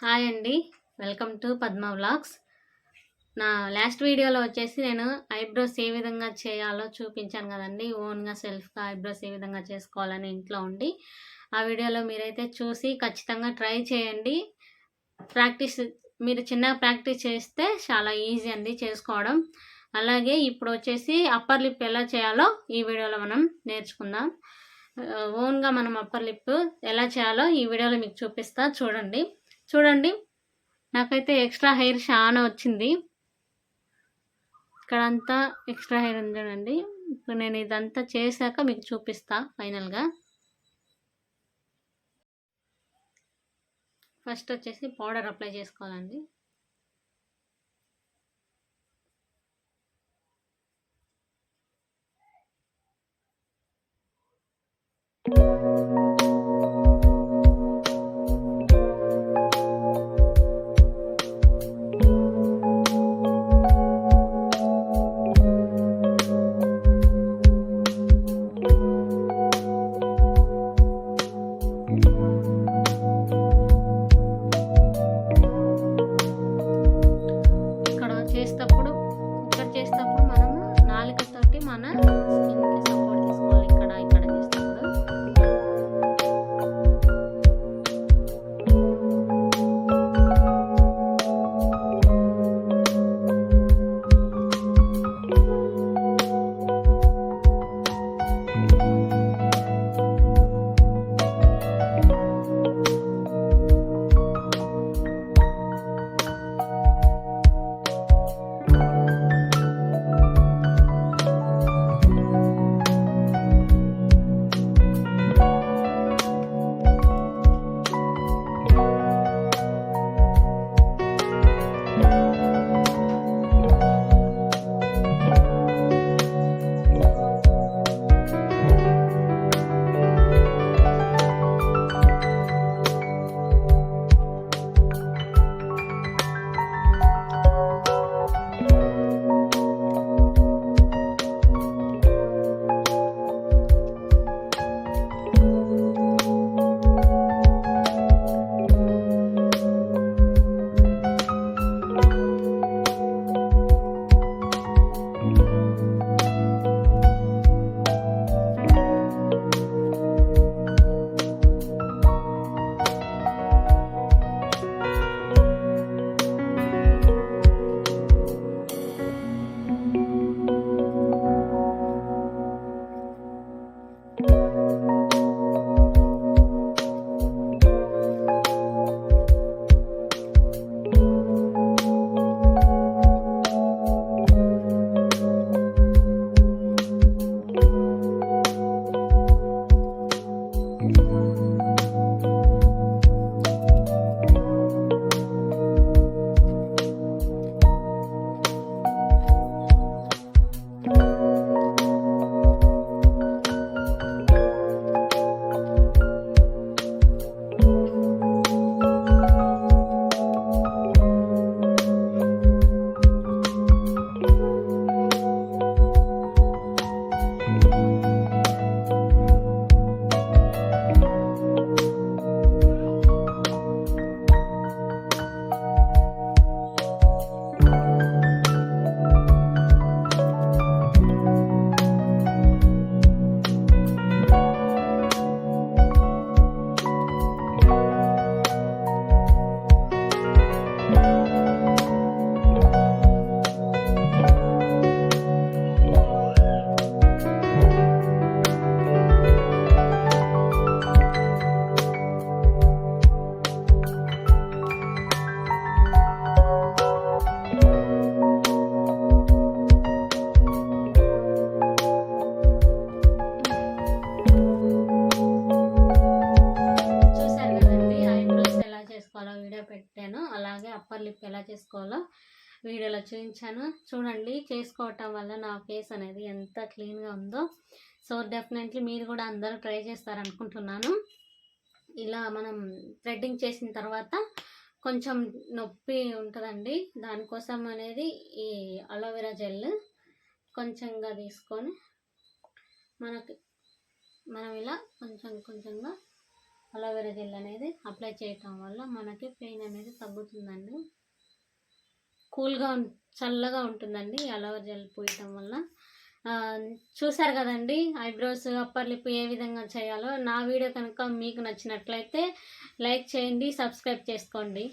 Hi అండి. Welcome to Padma vlogs. నా last వీడియోలో వచ్చేసి నేను ఐబ్రోస్ ఏ విధంగా చేయాలో చూపించాను కదండి. ఓన్గా సెల్ఫ్గా ఐబ్రోస్ ఏ విధంగా చేసుకోవాలని ఇంట్లో ఉండి ఆ వీడియోలో మీరైతే చూసి ఖచ్చితంగా ట్రై చేయండి. మీరు చిన్నగా ప్రాక్టీస్ చేస్తే చాలా ఈజీ అండి చేసుకోవడం. అలాగే ఇప్పుడు వచ్చేసి అప్పర్ లిప్ ఎలా చేయాలో ఈ వీడియోలో మనం నేర్చుకుందాం. ఓన్గా మనం అప్పర్ లిప్ ఎలా చేయాలో ఈ వీడియోలో మీకు చూపిస్తా. చూడండి నాకైతే ఎక్స్ట్రా హెయిర్ చాలా వచ్చింది. ఇక్కడంతా ఎక్స్ట్రా హెయిర్ ఉంది చూడండి. ఇప్పుడు నేను ఇదంతా చేశాక మీకు చూపిస్తా. ఫైనల్గా ఫస్ట్ వచ్చేసి పౌడర్ అప్లై చేసుకోవాలండి. ఇక్కడ చేసేటప్పుడు మనము నాలుకతోటి మన స్కిన్కి సపోర్ట్ తీసుకోవాలి. ఇక్కడ చేసేటప్పుడు పెట్టాను. అలాగే అప్పర్ లిప్ ఎలా చేసుకోవాలో వీడియోలో చూపించాను. చూడండి, చేసుకోవటం వల్ల నా ఫేస్ అనేది ఎంత క్లీన్గా ఉందో. సో డెఫినెట్లీ మీరు కూడా అందరూ ట్రై చేస్తారనుకుంటున్నాను. ఇలా మనం థ్రెడ్డింగ్ చేసిన తర్వాత కొంచెం నొప్పి ఉంటుందండి. దానికోసం అనేది ఈ అలోవెరా జెల్ కొంచెంగా తీసుకొని మనం ఇలా కొంచెంగా అలోవెరా జెల్ అనేది అప్లై చేయటం వల్ల మనకి పెయిన్ అనేది తగ్గుతుందండి. కూల్గా చల్లగా ఉంటుందండి అలోవెరా జెల్ పూయటం వల్ల. చూసారు కదండి ఐబ్రోస్, అప్పర్ లిప్ ఏ విధంగా చేయాలో. నా వీడియో కనుక మీకు నచ్చినట్లయితే లైక్ చేయండి, సబ్స్క్రైబ్ చేసుకోండి.